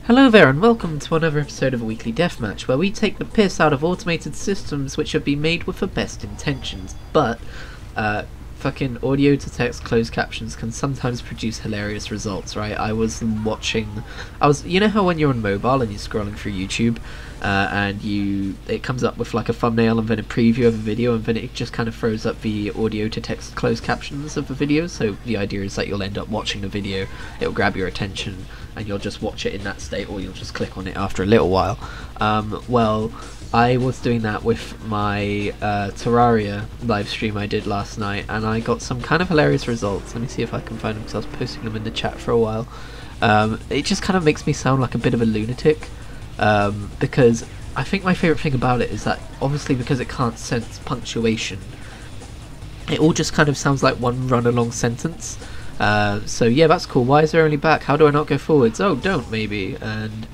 Hello there and welcome to another episode of a weekly Deathmatch, where we take the piss out of automated systems which have been made with the best intentions, but fucking audio to text closed captions can sometimes produce hilarious results, right? You know how when you're on mobile and you're scrolling through YouTube and it comes up with like a thumbnail and then a preview of a video, and then it just kind of throws up the audio to text closed captions of the video. So the idea is that you'll end up watching the video, it'll grab your attention and you'll just watch it in that state, or you'll just click on it after a little while. Well, I was doing that with my Terraria live stream I did last night, and I got some kind of hilarious results. Let me see if I can find them, because I was posting them in the chat for a while. It just kind of makes me sound like a bit of a lunatic, because I think my favourite thing about it is that, obviously because it can't sense punctuation, it all just kind of sounds like one run-along sentence. So yeah, that's cool. Why is there only back? How do I not go forwards? Oh, don't, maybe. And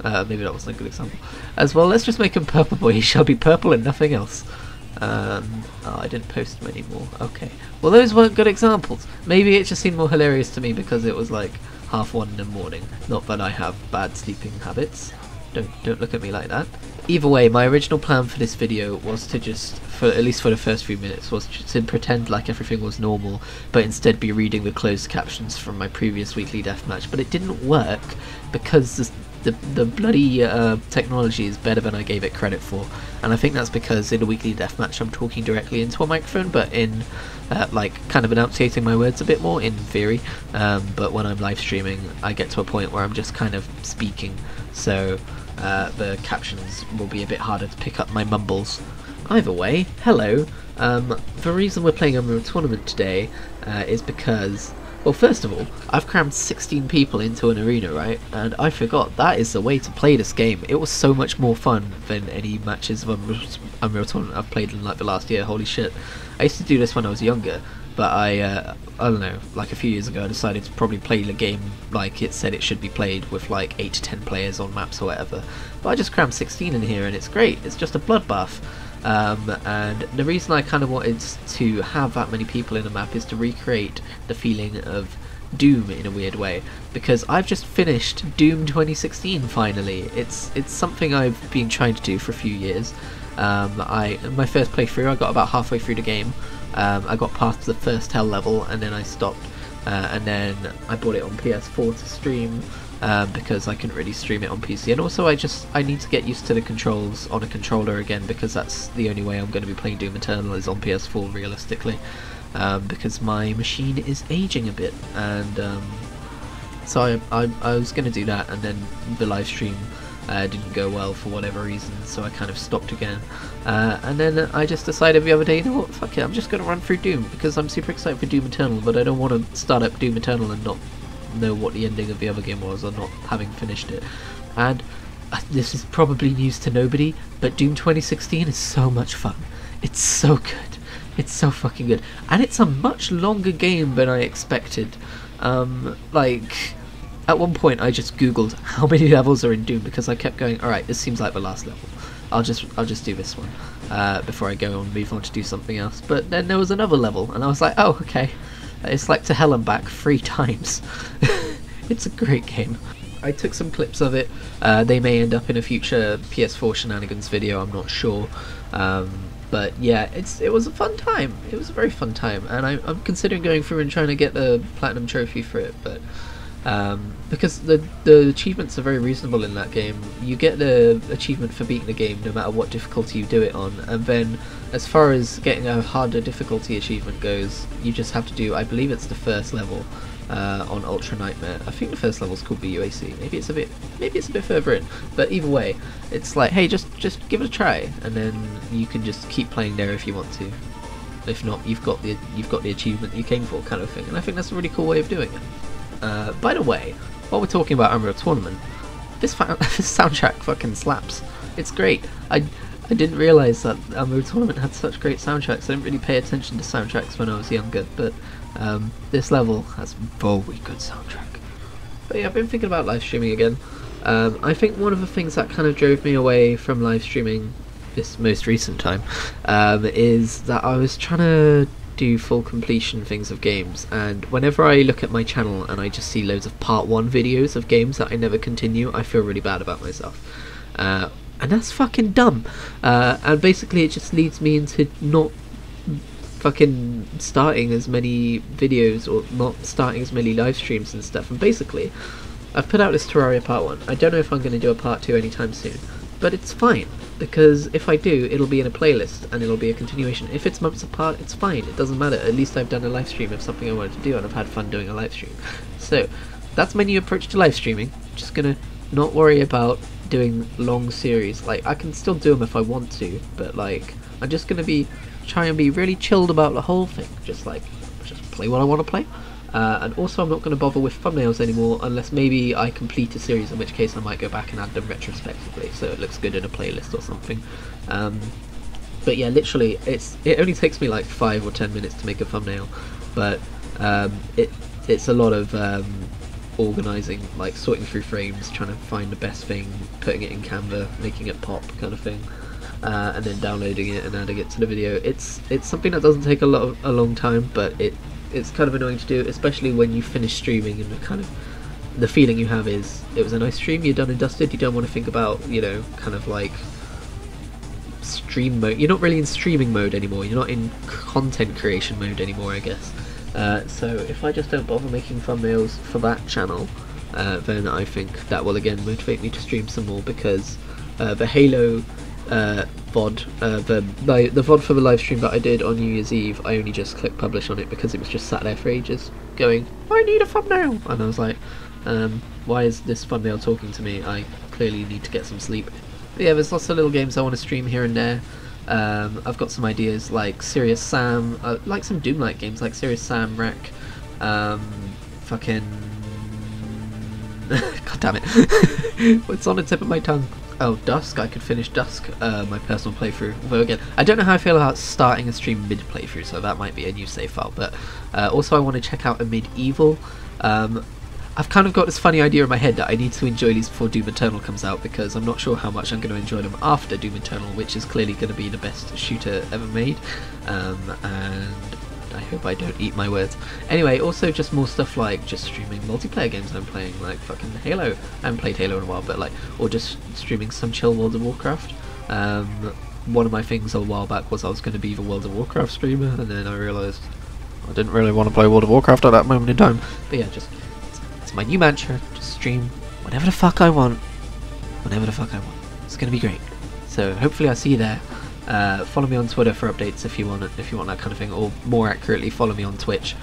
maybe that wasn't a good example. As well, let's just make him purple boy. He shall be purple and nothing else. Oh, I didn't post them anymore. Okay. Well, those weren't good examples. Maybe it just seemed more hilarious to me because it was like 1:30 in the morning. Not that I have bad sleeping habits. Don't look at me like that. Either way, my original plan for this video was to just, at least for the first few minutes, was just to pretend like everything was normal, but instead be reading the closed captions from my previous weekly deathmatch. But it didn't work because the bloody technology is better than I gave it credit for, and I think that's because in a weekly deathmatch I'm talking directly into a microphone, but in like kind of enunciating my words a bit more in theory, but when I'm live streaming I get to a point where I'm just kind of speaking, so the captions will be a bit harder to pick up my mumbles. Either way, hello. The reason we're playing Unreal Tournament today is because, well, first of all, I've crammed 16 people into an arena, right? And I forgot that is the way to play this game. It was so much more fun than any matches of Unreal Tournament I've played in like the last year. Holy shit. I used to do this when I was younger, but I don't know, like a few years ago I decided to probably play the game like it said it should be played, with like 8 to 10 players on maps or whatever. But I just crammed 16 in here and it's great. It's just a bloodbath. And the reason I kind of wanted to have that many people in a map is to recreate the feeling of Doom in a weird way, because I've just finished Doom 2016 finally. It's something I've been trying to do for a few years. My first playthrough, I got about halfway through the game. I got past the first hell level and then I stopped, and then I bought it on PS4 to stream, because I couldn't really stream it on PC, and also I need to get used to the controls on a controller again, because that's the only way I'm going to be playing Doom Eternal is on PS4 realistically, because my machine is aging a bit, and so I was going to do that, and then the live stream didn't go well for whatever reason, so I kind of stopped again, and then I just decided the other day, you know what, fuck it, I'm just going to run through Doom, because I'm super excited for Doom Eternal, but I don't want to start up Doom Eternal and not know what the ending of the other game was, or not having finished it. And this is probably news to nobody, but Doom 2016 is so much fun. It's so good. It's so fucking good, and it's a much longer game than I expected. Like, at one point I just googled how many levels are in Doom, because I kept going, alright, this seems like the last level, I'll just do this one before I go and move on to do something else. But then there was another level and I was like, oh, okay, it's like to hell and back 3 times. It's a great game. I took some clips of it. They may end up in a future PS4 shenanigans video, I'm not sure. But yeah, it was a fun time. It was a very fun time, and I'm considering going through and trying to get the platinum trophy for it, but because the achievements are very reasonable in that game. You get the achievement for beating the game no matter what difficulty you do it on, and then as far as getting a harder difficulty achievement goes, you just have to do, I believe it's the first level on Ultra Nightmare. I think the first level's called the UAC. Maybe it's a bit further in, but either way, it's like, hey, just give it a try, and then you can just keep playing there if you want to. If not, you've got the achievement you came for, kind of thing. And I think that's a really cool way of doing it. By the way, while we're talking about Unreal Tournament, this soundtrack fucking slaps. It's great. I didn't realise that Unreal Tournament had such great soundtracks. I didn't really pay attention to soundtracks when I was younger, but this level has a very good soundtrack. But yeah, I've been thinking about live streaming again. I think one of the things that kind of drove me away from live streaming this most recent time is that I was trying to do full completion things of games, and whenever I look at my channel and I just see loads of part 1 videos of games that I never continue, I feel really bad about myself. And that's fucking dumb. And basically it just leads me into not fucking starting as many videos, or not starting as many live streams and stuff. And basically I've put out this Terraria part 1. I don't know if I'm going to do a part 2 anytime soon, but it's fine, because if I do, it'll be in a playlist and it'll be a continuation. If it's months apart, it's fine, it doesn't matter. At least I've done a live stream of something I wanted to do, and I've had fun doing a live stream. So that's my new approach to live streaming. Just gonna not worry about doing long series. Like, I can still do them if I want to, but like, I'm just gonna try and be really chilled about the whole thing. Just play what I want to play. And also I'm not going to bother with thumbnails anymore unless maybe I complete a series, in which case I might go back and add them retrospectively so it looks good in a playlist or something. But yeah, literally it only takes me like 5 or 10 minutes to make a thumbnail, but it's a lot of organising, like sorting through frames, trying to find the best thing, putting it in Canva, making it pop kind of thing, and then downloading it and adding it to the video. It's something that doesn't take a long time, but it's kind of annoying to do, especially when you finish streaming and the feeling you have is it was a nice stream, you're done and dusted, you don't want to think about, you know, kind of like stream mode. You're not really in streaming mode anymore, you're not in content creation mode anymore, I guess. So if I just don't bother making thumbnails for that channel, then I think that will again motivate me to stream some more, because the Halo VOD, the VOD for the live stream that I did on New Year's Eve, I only just clicked publish on it because it was just sat there for ages going, I need a thumbnail, and I was like, why is this thumbnail talking to me? I clearly need to get some sleep. But yeah, there's lots of little games I want to stream here and there. I've got some ideas like Serious Sam, like some Doom-like games like Serious Sam, Wreck, fucking god damn it, it's on the tip of my tongue. Oh, Dusk, I could finish Dusk, my personal playthrough, although again, I don't know how I feel about starting a stream mid-playthrough, so that might be a new save file, but also I want to check out a Medieval. I've kind of got this funny idea in my head that I need to enjoy these before Doom Eternal comes out, because I'm not sure how much I'm going to enjoy them after Doom Eternal, which is clearly going to be the best shooter ever made, and I hope I don't eat my words. Anyway, also just more stuff like just streaming multiplayer games I'm playing, like fucking Halo. I haven't played Halo in a while, but like, or just streaming some chill World of Warcraft. One of my things a while back was I was going to be the World of Warcraft streamer, and then I realised I didn't really want to play World of Warcraft at that moment in time. But yeah, just it's my new mantra, just stream whatever the fuck I want, whenever the fuck I want. It's going to be great. So hopefully I'll see you there. Follow me on Twitter for updates if you want that kind of thing, or more accurately, follow me on Twitch,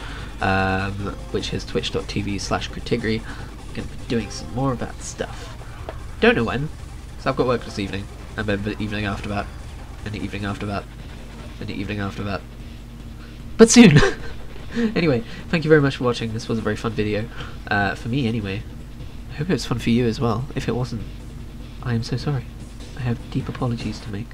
which is twitch.tv/Kritigri. I'm going to be doing some more of that stuff. Don't know when, so I've got work this evening, and then the evening after that, and the evening after that, and the evening after that. But soon! Anyway, thank you very much for watching. This was a very fun video, for me anyway. I hope it was fun for you as well. If it wasn't, I am so sorry. I have deep apologies to make.